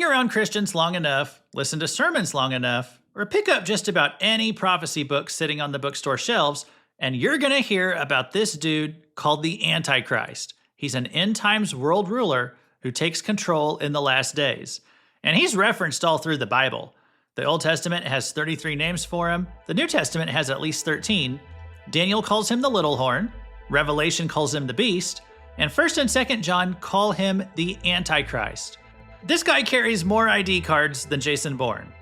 Hang around Christians long enough, listen to sermons long enough, or pick up just about any prophecy book sitting on the bookstore shelves, and you're going to hear about this dude called the Antichrist. He's an end times world ruler who takes control in the last days. And he's referenced all through the Bible. The Old Testament has 33 names for him. The New Testament has at least 13. Daniel calls him the little horn. Revelation calls him the beast. And 1st and 2nd John call him the Antichrist. This guy carries more ID cards than Jason Bourne.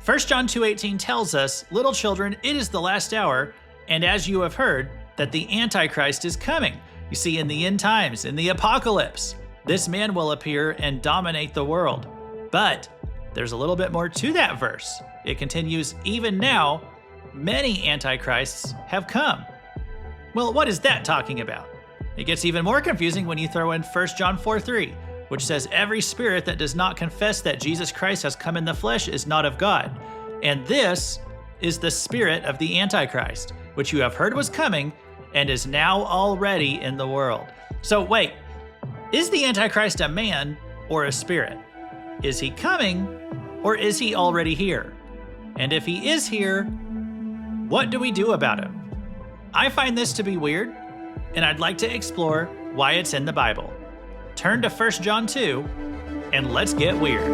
1 John 2:18 tells us, "Little children, it is the last hour, and as you have heard, that the Antichrist is coming." You see, in the end times, in the apocalypse, this man will appear and dominate the world. But there's a little bit more to that verse. It continues, "Even now, many antichrists have come." Well, what is that talking about? It gets even more confusing when you throw in 1 John 4:3, which says, "Every spirit that does not confess that Jesus Christ has come in the flesh is not of God. And this is the spirit of the Antichrist, which you have heard was coming and is now already in the world." So wait, is the Antichrist a man or a spirit? Is he coming or is he already here? And if he is here, what do we do about him? I find this to be weird, and I'd like to explore why it's in the Bible. Turn to 1 John 2, and let's get weird.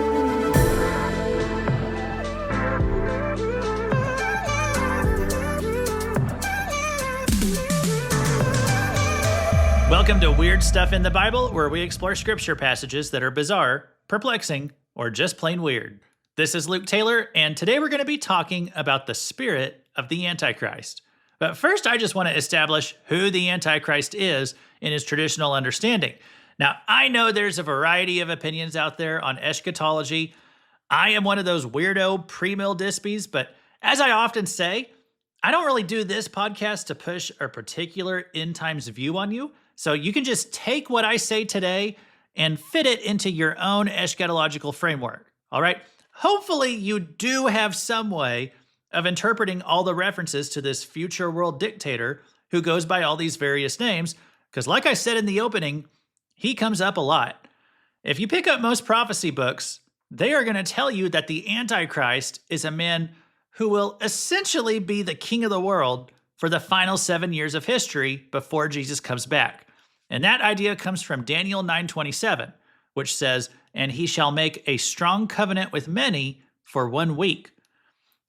Welcome to Weird Stuff in the Bible, where we explore scripture passages that are bizarre, perplexing, or just plain weird. This is Luke Taylor, and today we're going to be talking about the spirit of the Antichrist. But first, I just want to establish who the Antichrist is in his traditional understanding. Now, I know there's a variety of opinions out there on eschatology. I am one of those weirdo pre-mill dispies, but as I often say, I don't really do this podcast to push a particular end times view on you. So you can just take what I say today and fit it into your own eschatological framework. All right? Hopefully you do have some way of interpreting all the references to this future world dictator who goes by all these various names, because like I said in the opening, he comes up a lot. If you pick up most prophecy books, they are going to tell you that the Antichrist is a man who will essentially be the king of the world for the final 7 years of history before Jesus comes back. And that idea comes from Daniel 9:27, which says, "And he shall make a strong covenant with many for 1 week."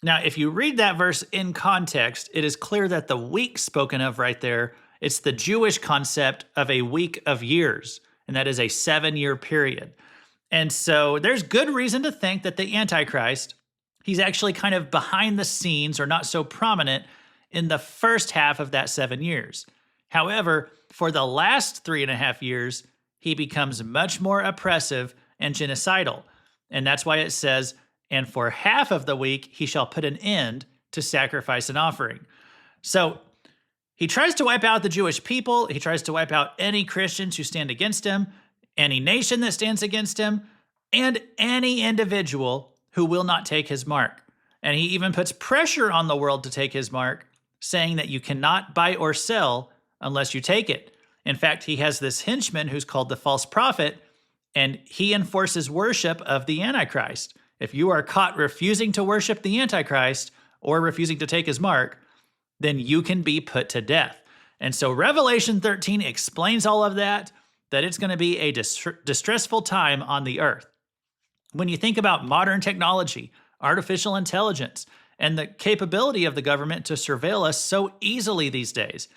Now, if you read that verse in context, it is clear that the week spoken of right there, it's the Jewish concept of a week of years, and that is a 7-year period. And so there's good reason to think that the Antichrist, he's actually kind of behind the scenes or not so prominent in the first half of that 7 years. However, for the last 3.5 years, he becomes much more oppressive and genocidal. And that's why it says, "And for half of the week, he shall put an end to sacrifice and offering." So he tries to wipe out the Jewish people. He tries to wipe out any Christians who stand against him, any nation that stands against him, and any individual who will not take his mark. And he even puts pressure on the world to take his mark, saying that you cannot buy or sell unless you take it. In fact, he has this henchman who's called the false prophet, and he enforces worship of the Antichrist. If you are caught refusing to worship the Antichrist or refusing to take his mark, then you can be put to death. And so Revelation 13 explains all of that it's going to be a distressful time on the earth. When you think about modern technology, artificial intelligence, and the capability of the government to surveil us so easily these days,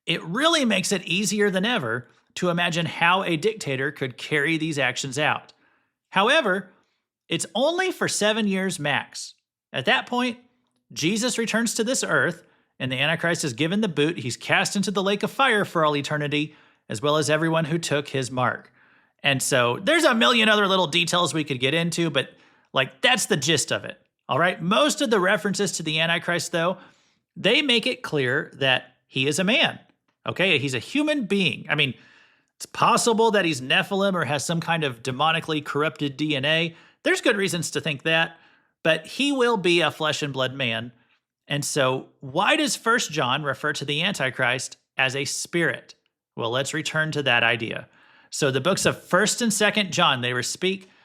it really makes it easier than ever to imagine how a dictator could carry these actions out. However, it's only for 7 years max. At that point, Jesus returns to this earth, and the Antichrist is given the boot. He's cast into the lake of fire for all eternity, as well as everyone who took his mark. And so there's a million other little details we could get into, but that's the gist of it. All right. Most of the references to the Antichrist, though, they make it clear that he is a man. Okay. He's a human being. I mean, it's possible that he's Nephilim or has some kind of demonically corrupted DNA. There's good reasons to think that, but he will be a flesh and blood man. And so why does 1 John refer to the Antichrist as a spirit? Well, let's return to that idea. So the books of 1st and 2nd John, they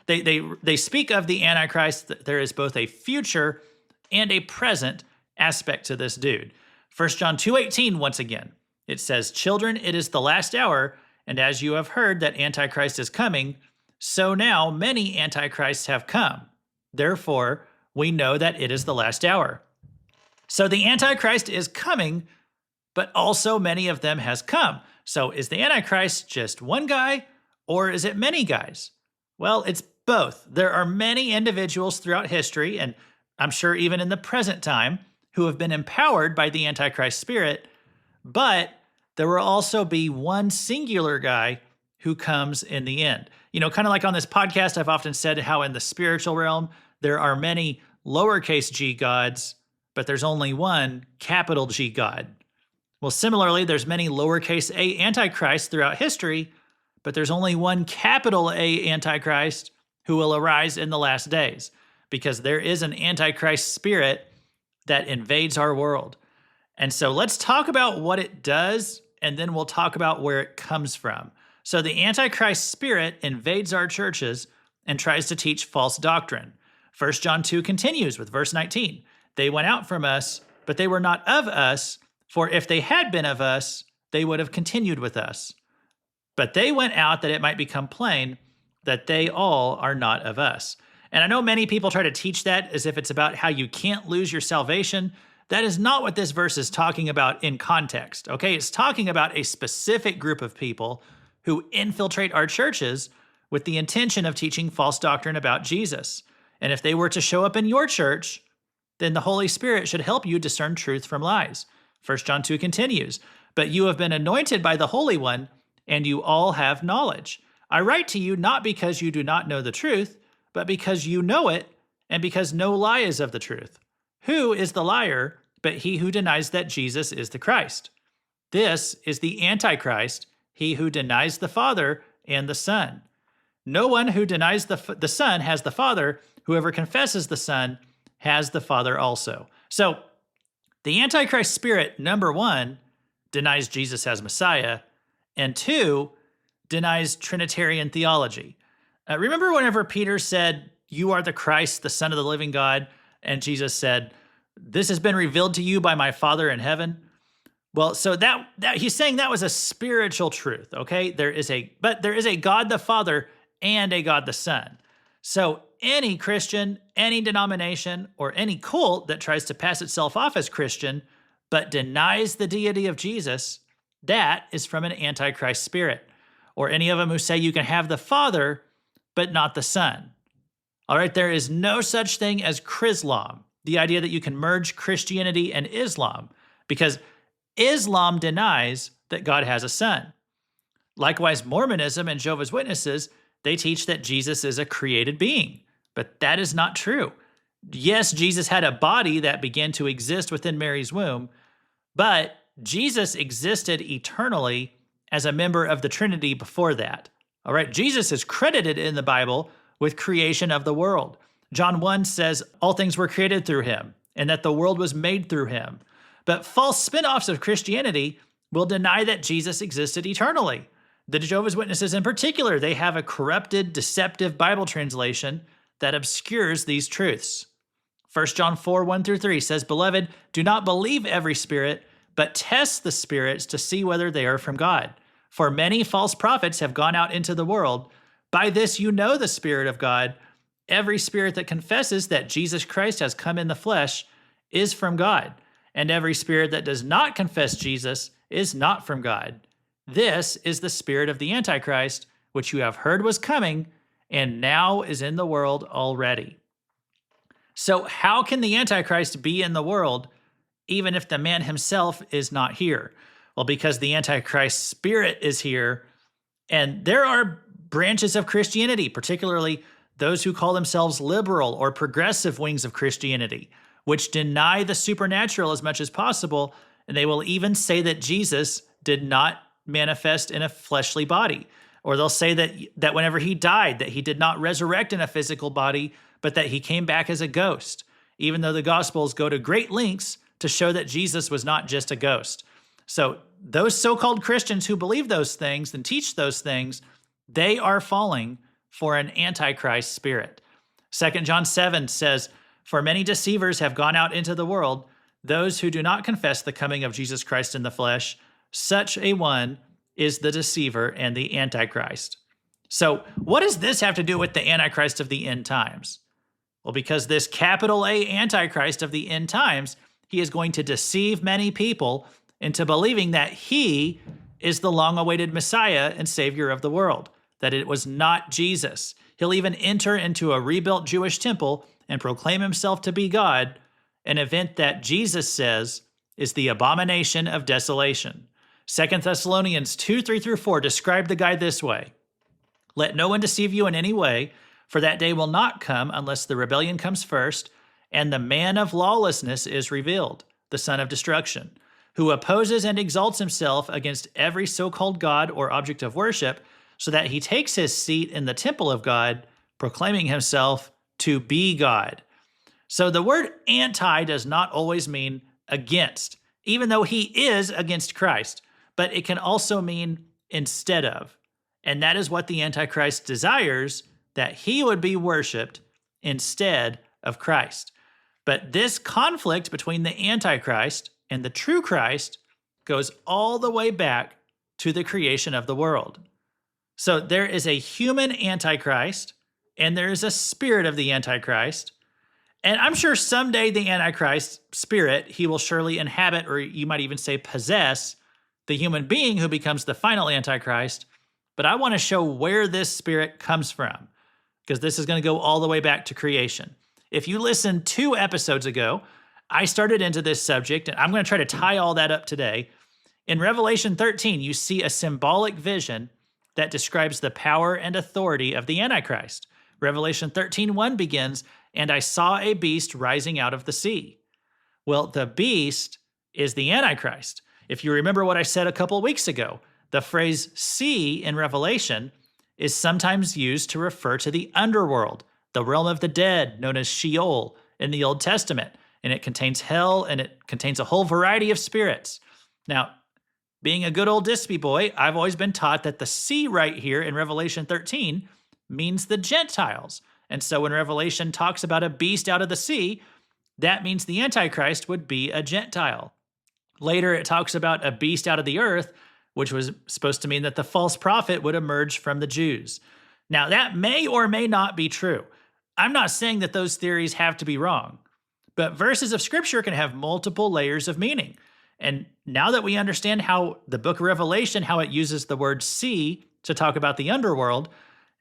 They speak of the Antichrist, that there is both a future and a present aspect to this dude. 1 John 2:18, once again, it says, "Children, it is the last hour, and as you have heard that Antichrist is coming, so now many Antichrists have come. Therefore, we know that it is the last hour." So the Antichrist is coming, but also many of them has come. So is the Antichrist just one guy, or is it many guys? Well, it's both. There are many individuals throughout history, and I'm sure even in the present time, who have been empowered by the Antichrist spirit, but there will also be one singular guy who comes in the end. You know, kind of like on this podcast, I've often said how in the spiritual realm, there are many lowercase g gods, but there's only one capital G God. Well, similarly, there's many lowercase a antichrists throughout history, but there's only one capital A Antichrist who will arise in the last days, because there is an Antichrist spirit that invades our world. And so let's talk about what it does, and then we'll talk about where it comes from. So the Antichrist spirit invades our churches and tries to teach false doctrine. 1 John 2 continues with verse 19. "They went out from us, but they were not of us, for if they had been of us, they would have continued with us. But they went out that it might become plain that they all are not of us." And I know many people try to teach that as if it's about how you can't lose your salvation. That is not what this verse is talking about in context, okay? It's talking about a specific group of people who infiltrate our churches with the intention of teaching false doctrine about Jesus. And if they were to show up in your church, then the Holy Spirit should help you discern truth from lies. 1 John 2 continues, "But you have been anointed by the Holy One, and you all have knowledge. I write to you not because you do not know the truth, but because you know it, and because no lie is of the truth. Who is the liar but he who denies that Jesus is the Christ? This is the Antichrist, he who denies the Father and the Son. No one who denies the Son has the Father. Whoever confesses the Son has the Father also." So the Antichrist spirit, number one, denies Jesus as Messiah, and two, denies Trinitarian theology. Remember whenever Peter said, "You are the Christ, the Son of the living God," and Jesus said, "This has been revealed to you by my Father in heaven"? Well, so that he's saying that was a spiritual truth, okay? There is a God the Father and a God the Son. So any Christian, any denomination, or any cult that tries to pass itself off as Christian but denies the deity of Jesus, that is from an Antichrist spirit. Or any of them who say you can have the Father but not the Son. All right, there is no such thing as Chrislam, the idea that you can merge Christianity and Islam, because Islam denies that God has a son. Likewise, Mormonism and Jehovah's Witnesses, they teach that Jesus is a created being, but that is not true. Yes, Jesus had a body that began to exist within Mary's womb, but Jesus existed eternally as a member of the Trinity before that. All right, Jesus is credited in the Bible with creation of the world. John 1 says all things were created through him and that the world was made through him. But false spin-offs of Christianity will deny that Jesus existed eternally. The Jehovah's Witnesses in particular, they have a corrupted, deceptive Bible translation that obscures these truths. 1 John 4, 1-3 says, "Beloved, do not believe every spirit, but test the spirits to see whether they are from God. For many false prophets have gone out into the world. By this you know the Spirit of God. Every spirit that confesses that Jesus Christ has come in the flesh is from God. And every spirit that does not confess Jesus is not from God. This is the spirit of the Antichrist, which you have heard was coming, and now is in the world already." So how can the Antichrist be in the world, even if the man himself is not here? Well, because the Antichrist spirit is here, and there are branches of Christianity, particularly those who call themselves liberal or progressive wings of Christianity, which deny the supernatural as much as possible, and they will even say that Jesus did not manifest in a fleshly body. Or they'll say that whenever he died, that he did not resurrect in a physical body, but that he came back as a ghost, even though the Gospels go to great lengths to show that Jesus was not just a ghost. So those so-called Christians who believe those things and teach those things, they are falling for an antichrist spirit. 2 John 7 says, "For many deceivers have gone out into the world, those who do not confess the coming of Jesus Christ in the flesh. Such a one is the deceiver and the antichrist." So what does this have to do with the antichrist of the end times? Well, because this capital A antichrist of the end times, he is going to deceive many people into believing that he is the long-awaited Messiah and Savior of the world, that it was not Jesus. He'll even enter into a rebuilt Jewish temple and proclaim himself to be God, an event that Jesus says is the abomination of desolation. 2 Thessalonians 2:3-4 describe the guy this way: "Let no one deceive you in any way, for that day will not come unless the rebellion comes first, and the man of lawlessness is revealed, the son of destruction, who opposes and exalts himself against every so-called God or object of worship, so that he takes his seat in the temple of God, proclaiming himself to be God." So the word anti does not always mean against, even though he is against Christ, but it can also mean instead of. And that is what the Antichrist desires, that he would be worshiped instead of Christ. But this conflict between the Antichrist and the true Christ goes all the way back to the creation of the world. So there is a human Antichrist, and there is a spirit of the Antichrist. And I'm sure someday the Antichrist spirit, he will surely inhabit, or you might even say possess, the human being who becomes the final Antichrist. But I want to show where this spirit comes from, because this is going to go all the way back to creation. If you listened 2 episodes ago, I started into this subject, and I'm going to try to tie all that up today. In Revelation 13, you see a symbolic vision that describes the power and authority of the Antichrist. Revelation 13:1 begins, "And I saw a beast rising out of the sea." Well, the beast is the Antichrist. If you remember what I said a couple weeks ago, the phrase sea in Revelation is sometimes used to refer to the underworld, the realm of the dead, known as Sheol in the Old Testament. And it contains hell, and it contains a whole variety of spirits. Now, being a good old Dispy boy, I've always been taught that the sea right here in Revelation 13 means the Gentiles. And so when Revelation talks about a beast out of the sea, that means the Antichrist would be a Gentile. Later, it talks about a beast out of the earth, which was supposed to mean that the false prophet would emerge from the Jews. Now, that may or may not be true. I'm not saying that those theories have to be wrong, but verses of Scripture can have multiple layers of meaning. And now that we understand how the book of Revelation, how it uses the word sea to talk about the underworld,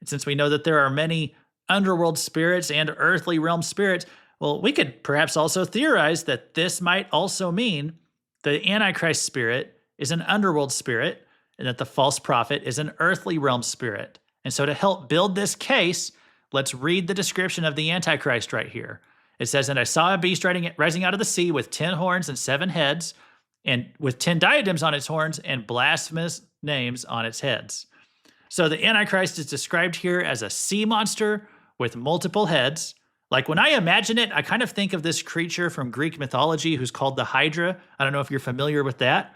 and since we know that there are many underworld spirits and earthly realm spirits, well, we could perhaps also theorize that this might also mean the Antichrist spirit is an underworld spirit, and that the false prophet is an earthly realm spirit. And so to help build this case, let's read the description of the Antichrist right here. It says, "And I saw a beast rising out of the sea with 10 horns and 7 heads, and with 10 diadems on its horns and blasphemous names on its heads." So the Antichrist is described here as a sea monster with multiple heads. Like when I imagine it, I kind of think of this creature from Greek mythology who's called the Hydra. I don't know if you're familiar with that.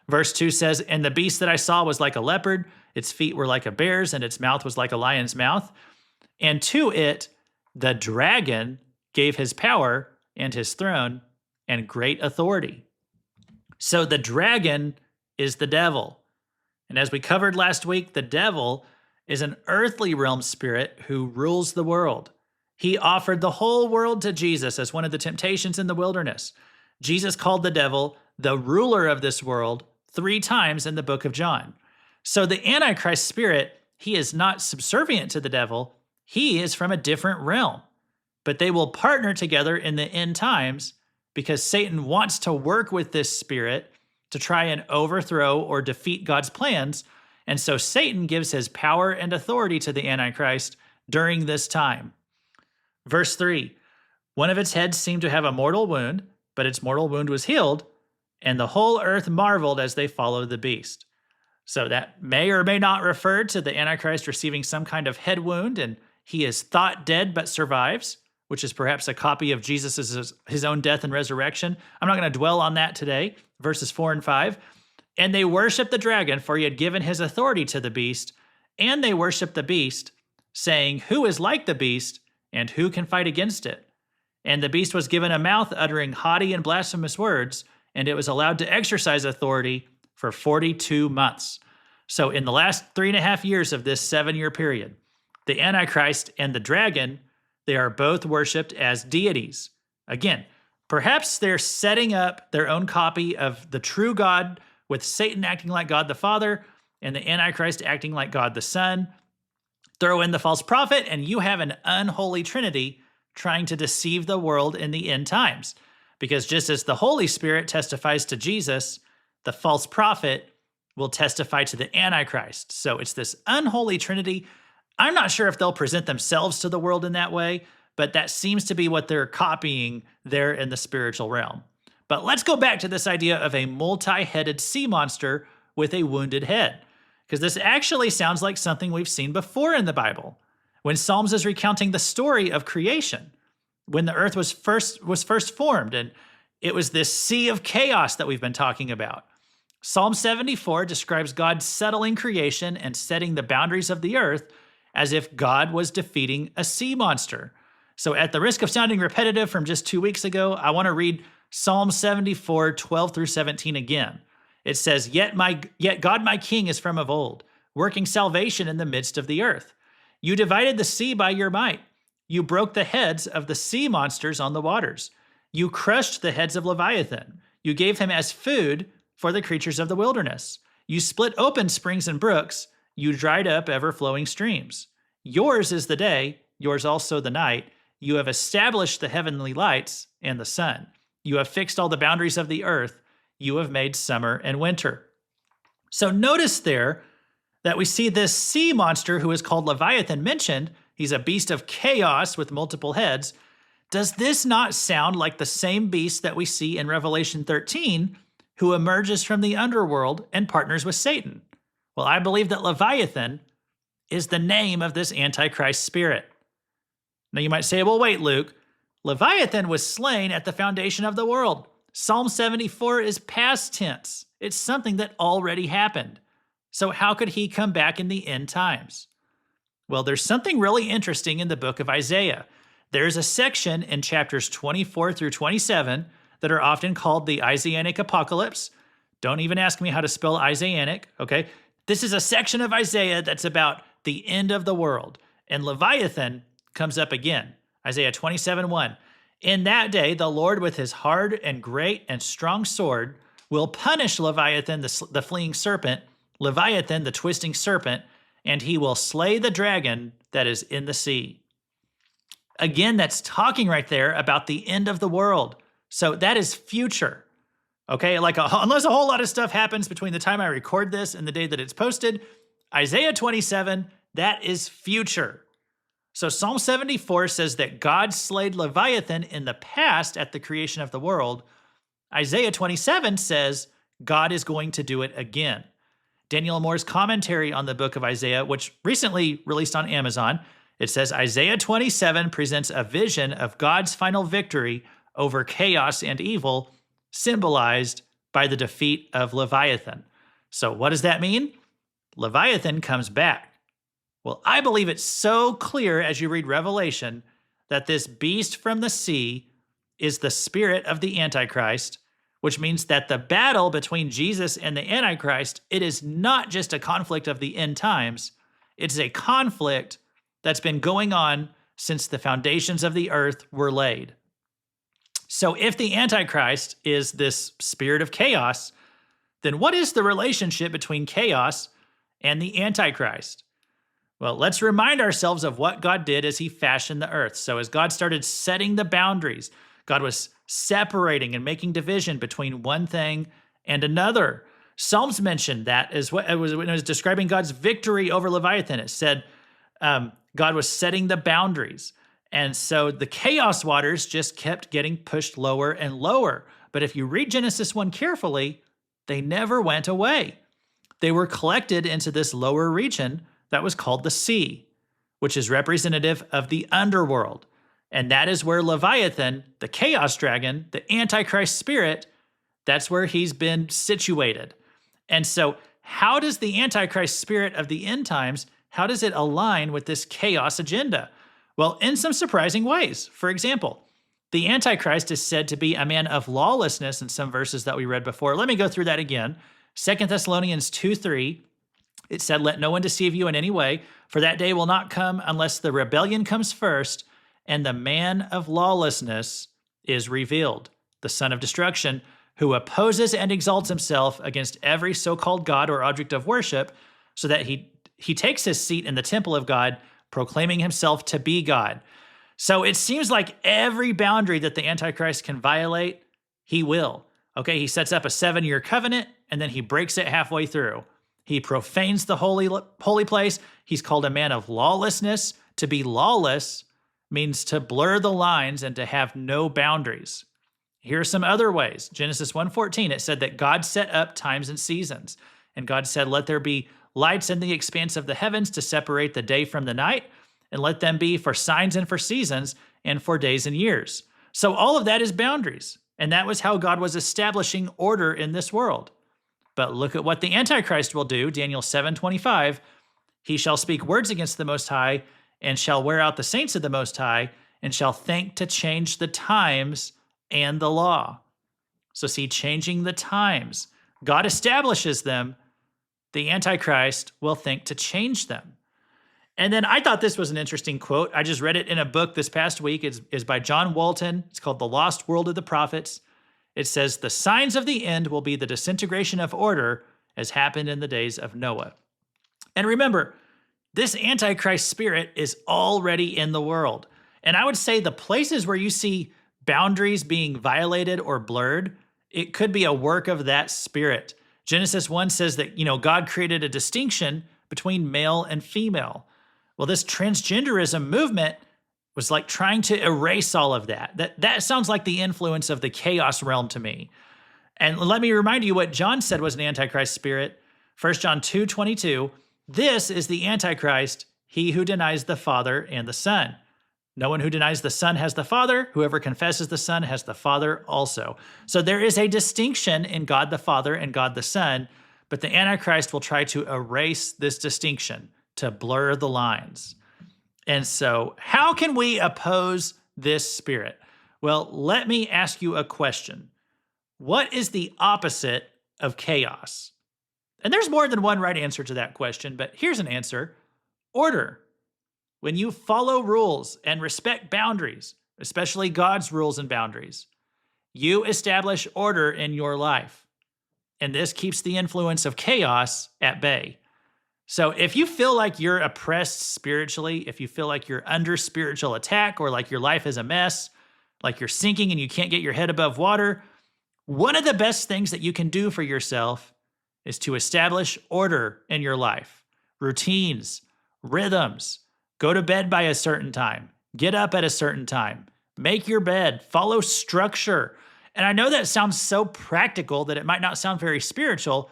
Verse 2 says, "And the beast that I saw was like a leopard, its feet were like a bear's, and its mouth was like a lion's mouth. And to it, the dragon gave his power and his throne and great authority." So the dragon is the devil. And as we covered last week, the devil is an earthly realm spirit who rules the world. He offered the whole world to Jesus as one of the temptations in the wilderness. Jesus called the devil the ruler of this world 3 times in the book of John. So the Antichrist spirit, he is not subservient to the devil. He is from a different realm. But they will partner together in the end times because Satan wants to work with this spirit to try and overthrow or defeat God's plans. And so Satan gives his power and authority to the Antichrist during this time. Verse 3, "One of its heads seemed to have a mortal wound, but its mortal wound was healed, and the whole earth marveled as they followed the beast." So that may or may not refer to the Antichrist receiving some kind of head wound, and he is thought dead but survives, which is perhaps a copy of Jesus' his own death and resurrection. I'm not going to dwell on that today. Verses 4 and 5. "And they worshiped the dragon, for he had given his authority to the beast, and they worshiped the beast, saying, "Who is like the beast, and who can fight against it?" And the beast was given a mouth uttering haughty and blasphemous words, and it was allowed to exercise authority for 42 months. So in the last 3.5 years of this 7-year period, the Antichrist and the dragon, they are both worshipped as deities. Again, perhaps they're setting up their own copy of the true God, with Satan acting like God the Father and the Antichrist acting like God the Son. Throw in the false prophet, and you have an unholy trinity trying to deceive the world in the end times. Because just as the Holy Spirit testifies to Jesus, the false prophet will testify to the Antichrist. So it's this unholy trinity. I'm not sure if they'll present themselves to the world in that way, but that seems to be what they're copying there in the spiritual realm. But let's go back to this idea of a multi-headed sea monster with a wounded head, because this actually sounds like something we've seen before in the Bible. When Psalms is recounting the story of creation, when the earth was first formed, and it was this sea of chaos that we've been talking about. Psalm 74 describes God settling creation and setting the boundaries of the earth as if God was defeating a sea monster. So at the risk of sounding repetitive from just 2 weeks ago, I want to read Psalm 74, 12 through 17 again. It says, Yet God my King is from of old, working salvation in the midst of the earth. You divided the sea by your might. You broke the heads of the sea monsters on the waters. You crushed the heads of Leviathan. You gave him as food for the creatures of the wilderness. You split open springs and brooks. You dried up ever-flowing streams. Yours is the day, yours also the night. You have established the heavenly lights and the sun. You have fixed all the boundaries of the earth. You have made summer and winter. So notice there that we see this sea monster who is called Leviathan mentioned. He's a beast of chaos with multiple heads. Does this not sound like the same beast that we see in Revelation 13, who emerges from the underworld and partners with Satan? Well, I believe that Leviathan is the name of this Antichrist spirit. Now you might say, well, wait, Luke, Leviathan was slain at the foundation of the world. Psalm 74 is past tense. It's something that already happened. So how could he come back in the end times? Well, there's something really interesting in the book of Isaiah. There's a section in chapters 24 through 27 that are often called the Isaianic Apocalypse. Don't even ask me how to spell Isaianic, okay? This is a section of Isaiah that's about the end of the world. And Leviathan comes up again. Isaiah 27:1. In that day, the Lord with his hard and great and strong sword will punish Leviathan, the fleeing serpent, Leviathan, the twisting serpent, and he will slay the dragon that is in the sea. Again, that's talking right there about the end of the world. So that is future. Okay, unless a whole lot of stuff happens between the time I record this and the day that it's posted, Isaiah 27, that is future. So Psalm 74 says that God slayed Leviathan in the past at the creation of the world. Isaiah 27 says God is going to do it again. Daniel Moore's commentary on the book of Isaiah, which recently released on Amazon, it says Isaiah 27 presents a vision of God's final victory over chaos and evil, symbolized by the defeat of Leviathan. So what does that mean? Leviathan comes back. Well, I believe it's so clear as you read Revelation that this beast from the sea is the spirit of the Antichrist, which means that the battle between Jesus and the Antichrist, it is not just a conflict of the end times. It's a conflict that's been going on since the foundations of the earth were laid. So if the Antichrist is this spirit of chaos, then what is the relationship between chaos and the Antichrist? Well, let's remind ourselves of what God did as he fashioned the earth. So as God started setting the boundaries, God was separating and making division between one thing and another. Psalms mentioned that as when it was describing God's victory over Leviathan. It said God was setting the boundaries. And so the chaos waters just kept getting pushed lower and lower. But if you read Genesis 1 carefully, they never went away. They were collected into this lower region that was called the sea, which is representative of the underworld. And that is where Leviathan, the chaos dragon, the Antichrist spirit, that's where he's been situated. And so how does the Antichrist spirit of the end times how does it align with this chaos agenda? Well, in some surprising ways. For example, the Antichrist is said to be a man of lawlessness in some verses that we read before. Let me go through that again. 2 Thessalonians 2:3, it said, "Let no one deceive you in any way, for that day will not come unless the rebellion comes first, and the man of lawlessness is revealed, the son of destruction, who opposes and exalts himself against every so-called God or object of worship, so that he takes his seat in the temple of God, proclaiming himself to be God." So it seems like every boundary that the Antichrist can violate, he will. Okay, he sets up a 7-year covenant, and then he breaks it halfway through. He profanes the holy place. He's called a man of lawlessness. To be lawless means to blur the lines and to have no boundaries. Here are some other ways. Genesis 1:14, it said that God set up times and seasons. And God said, "Let there be lights in the expanse of the heavens to separate the day from the night, and let them be for signs and for seasons and for days and years." So all of that is boundaries. And that was how God was establishing order in this world. But look at what the Antichrist will do. Daniel 7:25, "He shall speak words against the Most High, and shall wear out the saints of the Most High, and shall think to change the times and the law." So see, changing the times. God establishes them. The Antichrist will think to change them. And then I thought this was an interesting quote. I just read it in a book this past week. It's by John Walton. It's called The Lost World of the Prophets. It says, "The signs of the end will be the disintegration of order as happened in the days of Noah." And remember, this Antichrist spirit is already in the world. And I would say the places where you see boundaries being violated or blurred, it could be a work of that spirit. Genesis 1 says that, God created a distinction between male and female. Well, this transgenderism movement was like trying to erase all of that. That sounds like the influence of the chaos realm to me. And let me remind you what John said was an Antichrist spirit. 1 John 2:22, "This is the Antichrist, he who denies the Father and the Son. No one who denies the Son has the Father. Whoever confesses the Son has the Father also." So there is a distinction in God the Father and God the Son, but the Antichrist will try to erase this distinction, to blur the lines. And so how can we oppose this spirit? Well, let me ask you a question. What is the opposite of chaos? And there's more than one right answer to that question, but here's an answer: order. When you follow rules and respect boundaries, especially God's rules and boundaries, you establish order in your life. And this keeps the influence of chaos at bay. So if you feel like you're oppressed spiritually, if you feel like you're under spiritual attack, or like your life is a mess, like you're sinking and you can't get your head above water, one of the best things that you can do for yourself is to establish order in your life. Routines, rhythms. Go to bed by a certain time. Get up at a certain time. Make your bed. Follow structure. And I know that sounds so practical that it might not sound very spiritual.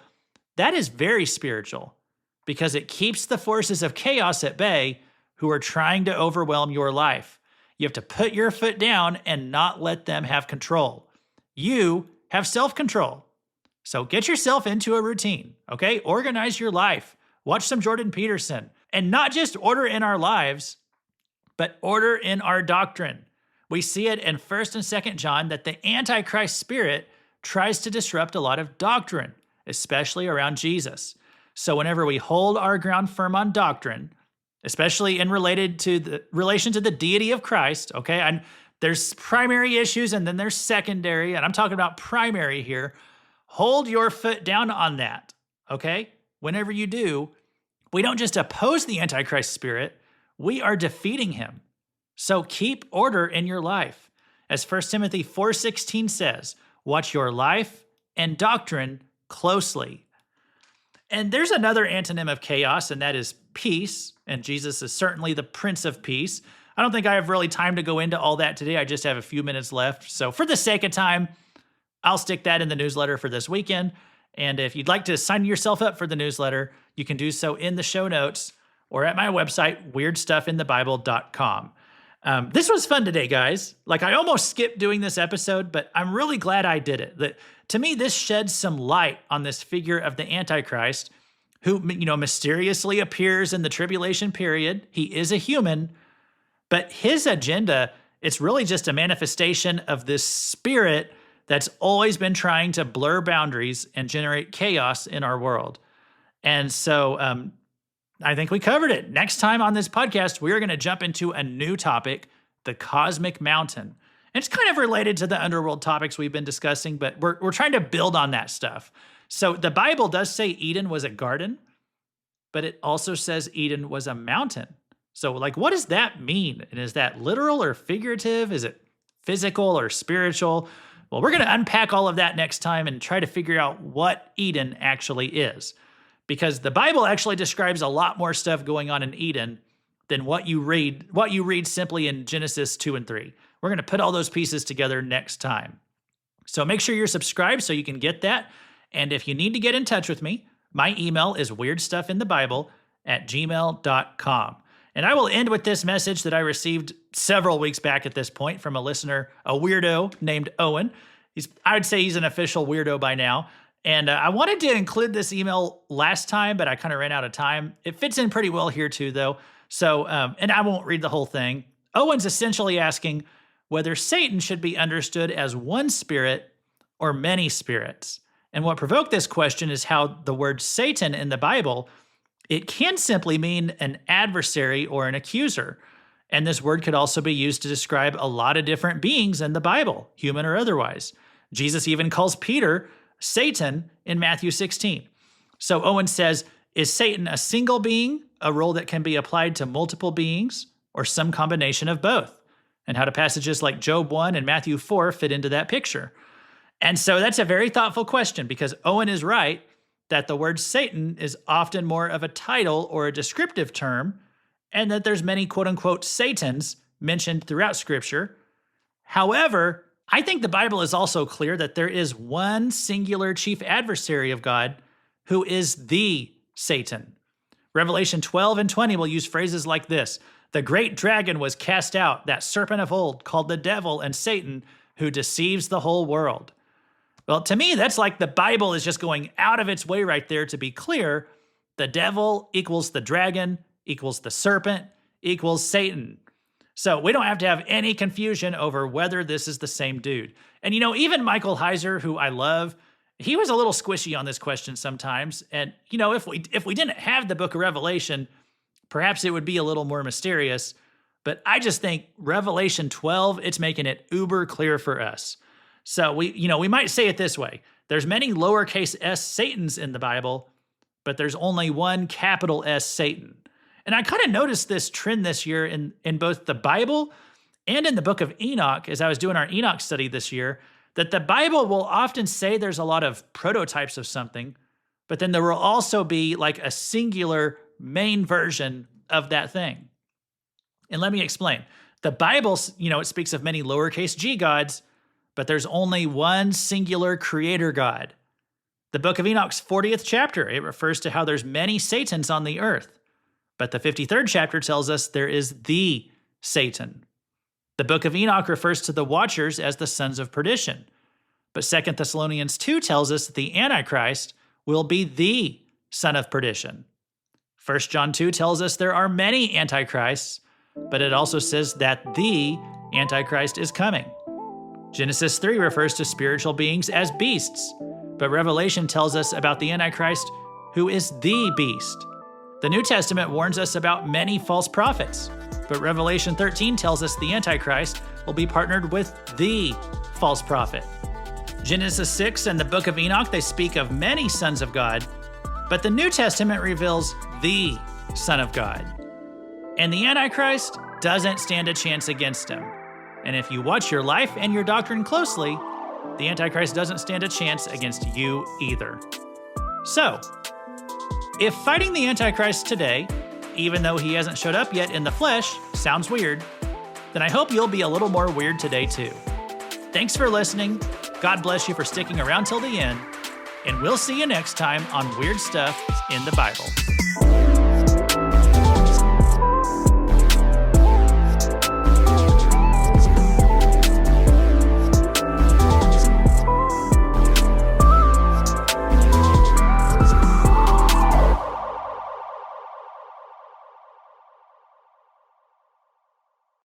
That is very spiritual, because it keeps the forces of chaos at bay who are trying to overwhelm your life. You have to put your foot down and not let them have control. You have self-control. So get yourself into a routine, okay? Organize your life. Watch some Jordan Peterson. And not just order in our lives, but order in our doctrine. We see it in 1 and 2 John that the Antichrist spirit tries to disrupt a lot of doctrine, especially around Jesus. So whenever we hold our ground firm on doctrine, especially in relation to the deity of Christ, okay? And there's primary issues and then there's secondary, and I'm talking about primary here. Hold your foot down on that, okay? Whenever you do, we don't just oppose the Antichrist spirit, we are defeating him. So keep order in your life. As 1 Timothy 4:16 says, watch your life and doctrine closely. And there's another antonym of chaos, and that is peace. And Jesus is certainly the Prince of Peace. I don't think I have really time to go into all that today. I just have a few minutes left. So for the sake of time, I'll stick that in the newsletter for this weekend. And if you'd like to sign yourself up for the newsletter, you can do so in the show notes or at my website, weirdstuffinthebible.com. This was fun today, guys. Like, I almost skipped doing this episode, but I'm really glad I did it. To me, this sheds some light on this figure of the Antichrist, who, mysteriously appears in the tribulation period. He is a human, but his agenda, it's really just a manifestation of this spirit that's always been trying to blur boundaries and generate chaos in our world. And so I think we covered it. Next time on this podcast, we're going to jump into a new topic, the cosmic mountain. And it's kind of related to the underworld topics we've been discussing, but we're trying to build on that stuff. So the Bible does say Eden was a garden, but it also says Eden was a mountain. So what does that mean? And is that literal or figurative? Is it physical or spiritual? Well, we're going to unpack all of that next time and try to figure out what Eden actually is. Because the Bible actually describes a lot more stuff going on in Eden than what you read simply in Genesis 2 and 3. We're going to put all those pieces together next time. So make sure you're subscribed so you can get that. And if you need to get in touch with me, my email is weirdstuffinthebible@gmail.com. And I will end with this message that I received several weeks back at this point from a listener, a weirdo named Owen. I would say he's an official weirdo by now. And I wanted to include this email last time, but I kind of ran out of time. It fits in pretty well here too, though. So, and I won't read the whole thing. Owen's essentially asking whether Satan should be understood as one spirit or many spirits. And what provoked this question is how the word Satan in the Bible, it can simply mean an adversary or an accuser. And this word could also be used to describe a lot of different beings in the Bible, human or otherwise. Jesus even calls Peter Satan in Matthew 16. So Owen says, is Satan a single being, a role that can be applied to multiple beings, or some combination of both? And how do passages like Job 1 and Matthew 4 fit into that picture? And so that's a very thoughtful question, because Owen is right that the word Satan is often more of a title or a descriptive term, and that there's many quote-unquote Satans mentioned throughout Scripture. However, I think the Bible is also clear that there is one singular chief adversary of God who is the Satan. Revelation 12 and 20 will use phrases like this: the great dragon was cast out, that serpent of old, called the devil and Satan, who deceives the whole world. Well, to me, that's like the Bible is just going out of its way right there to be clear. The devil equals the dragon, equals the serpent, equals Satan. So we don't have to have any confusion over whether this is the same dude. And even Michael Heiser, who I love, he was a little squishy on this question sometimes. And if we didn't have the book of Revelation, perhaps it would be a little more mysterious. But I just think Revelation 12, it's making it uber clear for us. So we might say it this way: there's many lowercase s Satans in the Bible, but there's only one capital S Satan. And I kind of noticed this trend this year in both the Bible and in the book of Enoch, as I was doing our Enoch study this year, that the Bible will often say there's a lot of prototypes of something, but then there will also be like a singular main version of that thing. And let me explain. The Bible, it speaks of many lowercase g gods, but there's only one singular creator God. The book of Enoch's 40th chapter, it refers to how there's many Satans on the earth. But the 53rd chapter tells us there is the Satan. The book of Enoch refers to the watchers as the sons of perdition. But 2 Thessalonians 2 tells us that the Antichrist will be the son of perdition. 1 John 2 tells us there are many antichrists, but it also says that the Antichrist is coming. Genesis 3 refers to spiritual beings as beasts, but Revelation tells us about the Antichrist, who is the beast. The New Testament warns us about many false prophets, but Revelation 13 tells us the Antichrist will be partnered with the false prophet. Genesis 6 and the book of Enoch, they speak of many sons of God, but the New Testament reveals the Son of God. And the Antichrist doesn't stand a chance against him. And if you watch your life and your doctrine closely, the Antichrist doesn't stand a chance against you either. So, if fighting the Antichrist today, even though he hasn't showed up yet in the flesh, sounds weird, then I hope you'll be a little more weird today too. Thanks for listening. God bless you for sticking around till the end, and we'll see you next time on Weird Stuff in the Bible.